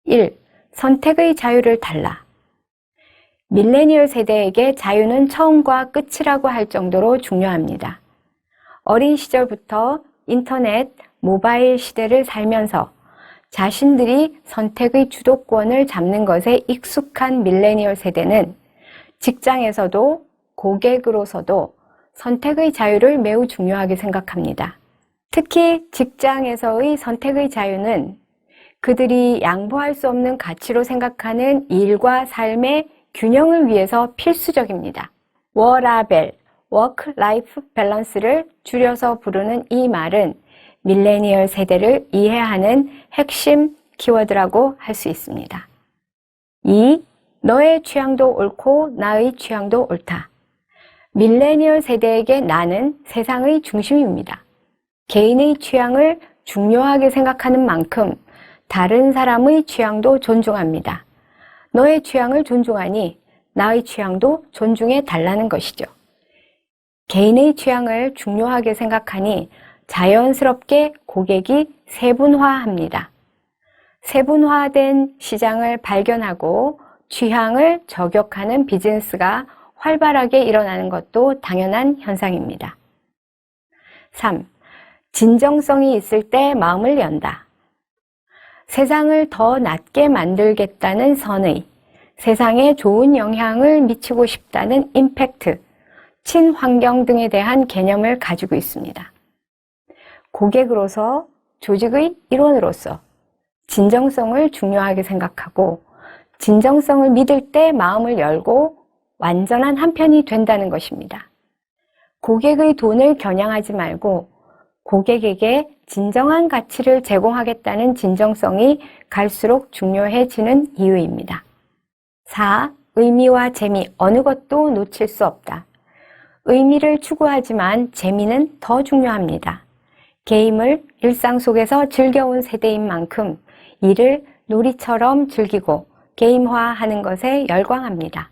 1. 선택의 자유를 달라. 밀레니얼 세대에게 자유는 처음과 끝이라고 할 정도로 중요합니다. 어린 시절부터 인터넷, 모바일 시대를 살면서 자신들이 선택의 주도권을 잡는 것에 익숙한 밀레니얼 세대는 직장에서도 고객으로서도 선택의 자유를 매우 중요하게 생각합니다. 특히 직장에서의 선택의 자유는 그들이 양보할 수 없는 가치로 생각하는 일과 삶의 균형을 위해서 필수적입니다. 워라벨, 워크-라이프 밸런스를 줄여서 부르는 이 말은 밀레니얼 세대를 이해하는 핵심 키워드라고 할 수 있습니다. 2. 너의 취향도 옳고 나의 취향도 옳다. 밀레니얼 세대에게 나는 세상의 중심입니다. 개인의 취향을 중요하게 생각하는 만큼 다른 사람의 취향도 존중합니다. 너의 취향을 존중하니 나의 취향도 존중해 달라는 것이죠. 개인의 취향을 중요하게 생각하니 자연스럽게 고객이 세분화합니다. 세분화된 시장을 발견하고 취향을 저격하는 비즈니스가 활발하게 일어나는 것도 당연한 현상입니다. 3. 진정성이 있을 때 마음을 연다. 세상을 더 낫게 만들겠다는 선의, 세상에 좋은 영향을 미치고 싶다는 임팩트, 친환경 등에 대한 개념을 가지고 있습니다. 고객으로서, 조직의 일원으로서 진정성을 중요하게 생각하고 진정성을 믿을 때 마음을 열고 완전한 한편이 된다는 것입니다. 고객의 돈을 겨냥하지 말고 고객에게 진정한 가치를 제공하겠다는 진정성이 갈수록 중요해지는 이유입니다. 4. 의미와 재미 어느 것도 놓칠 수 없다. 의미를 추구하지만 재미는 더 중요합니다. 게임을 일상 속에서 즐겨온 세대인 만큼 이를 놀이처럼 즐기고 게임화하는 것에 열광합니다.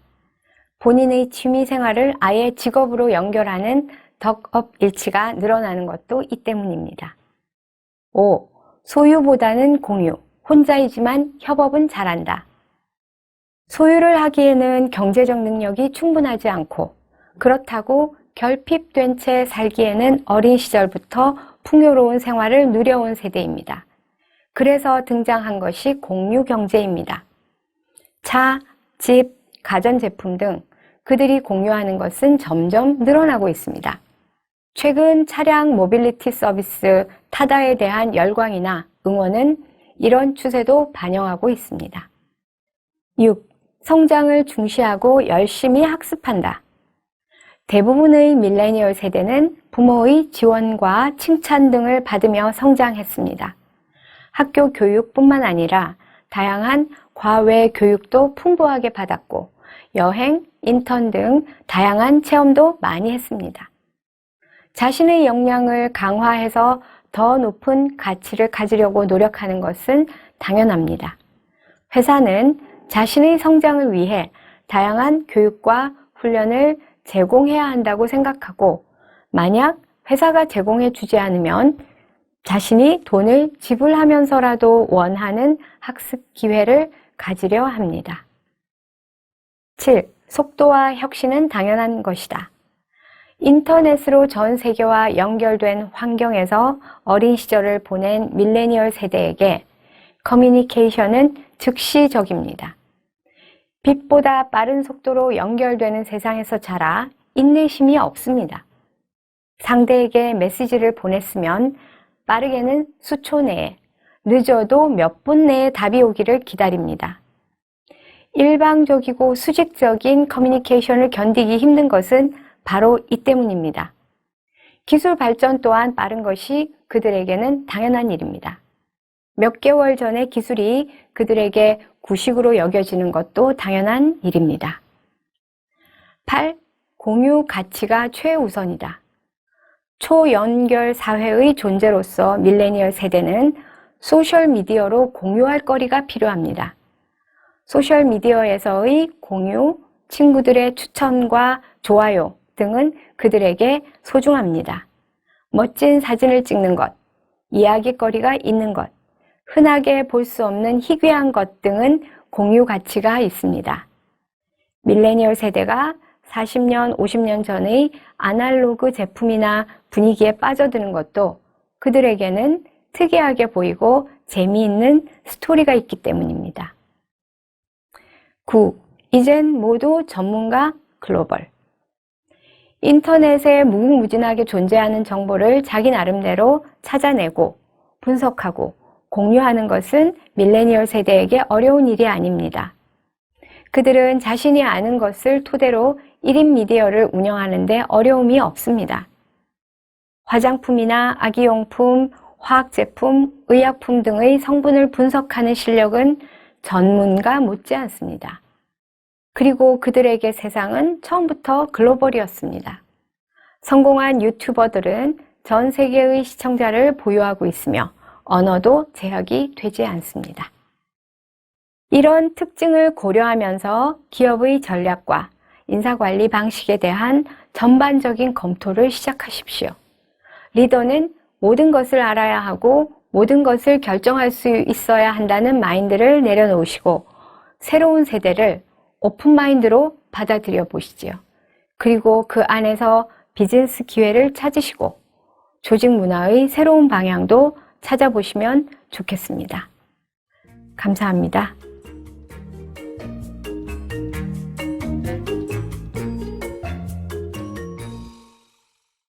본인의 취미 생활을 아예 직업으로 연결하는 덕업일치가 늘어나는 것도 이 때문입니다. 5. 소유보다는 공유, 혼자이지만 협업은 잘한다. 소유를 하기에는 경제적 능력이 충분하지 않고 그렇다고 결핍된 채 살기에는 어린 시절부터 풍요로운 생활을 누려온 세대입니다. 그래서 등장한 것이 공유 경제입니다. 차, 집, 가전제품 등 그들이 공유하는 것은 점점 늘어나고 있습니다. 최근 차량 모빌리티 서비스 타다에 대한 열광이나 응원은 이런 추세도 반영하고 있습니다. 6. 성장을 중시하고 열심히 학습한다. 대부분의 밀레니얼 세대는 부모의 지원과 칭찬 등을 받으며 성장했습니다. 학교 교육뿐만 아니라 다양한 과외 교육도 풍부하게 받았고 여행, 인턴 등 다양한 체험도 많이 했습니다. 자신의 역량을 강화해서 더 높은 가치를 가지려고 노력하는 것은 당연합니다. 회사는 자신의 성장을 위해 다양한 교육과 훈련을 제공해야 한다고 생각하고 만약 회사가 제공해 주지 않으면 자신이 돈을 지불하면서라도 원하는 학습 기회를 가지려 합니다. 7. 속도와 혁신은 당연한 것이다. 인터넷으로 전 세계와 연결된 환경에서 어린 시절을 보낸 밀레니얼 세대에게 커뮤니케이션은 즉시적입니다. 빛보다 빠른 속도로 연결되는 세상에서 자라 인내심이 없습니다. 상대에게 메시지를 보냈으면 빠르게는 수초 내에, 늦어도 몇 분 내에 답이 오기를 기다립니다. 일방적이고 수직적인 커뮤니케이션을 견디기 힘든 것은 바로 이 때문입니다. 기술 발전 또한 빠른 것이 그들에게는 당연한 일입니다. 몇 개월 전의 기술이 그들에게 구식으로 여겨지는 것도 당연한 일입니다. 8. 공유 가치가 최우선이다. 초연결 사회의 존재로서 밀레니얼 세대는 소셜미디어로 공유할 거리가 필요합니다. 소셜미디어에서의 공유, 친구들의 추천과 좋아요 등은 그들에게 소중합니다. 멋진 사진을 찍는 것, 이야깃거리가 있는 것, 흔하게 볼 수 없는 희귀한 것 등은 공유 가치가 있습니다. 밀레니얼 세대가 40년, 50년 전의 아날로그 제품이나 분위기에 빠져드는 것도 그들에게는 특이하게 보이고 재미있는 스토리가 있기 때문입니다. 9. 이젠 모두 전문가 글로벌. 인터넷에 무궁무진하게 존재하는 정보를 자기 나름대로 찾아내고 분석하고 공유하는 것은 밀레니얼 세대에게 어려운 일이 아닙니다. 그들은 자신이 아는 것을 토대로 1인 미디어를 운영하는 데 어려움이 없습니다. 화장품이나 아기용품, 화학제품, 의약품 등의 성분을 분석하는 실력은 전문가 못지않습니다. 그리고 그들에게 세상은 처음부터 글로벌이었습니다. 성공한 유튜버들은 전 세계의 시청자를 보유하고 있으며 언어도 제약이 되지 않습니다. 이런 특징을 고려하면서 기업의 전략과 인사관리 방식에 대한 전반적인 검토를 시작하십시오. 리더는 모든 것을 알아야 하고 모든 것을 결정할 수 있어야 한다는 마인드를 내려놓으시고 새로운 세대를 오픈마인드로 받아들여 보시지요. 그리고 그 안에서 비즈니스 기회를 찾으시고 조직 문화의 새로운 방향도 찾아보시면 좋겠습니다. 감사합니다.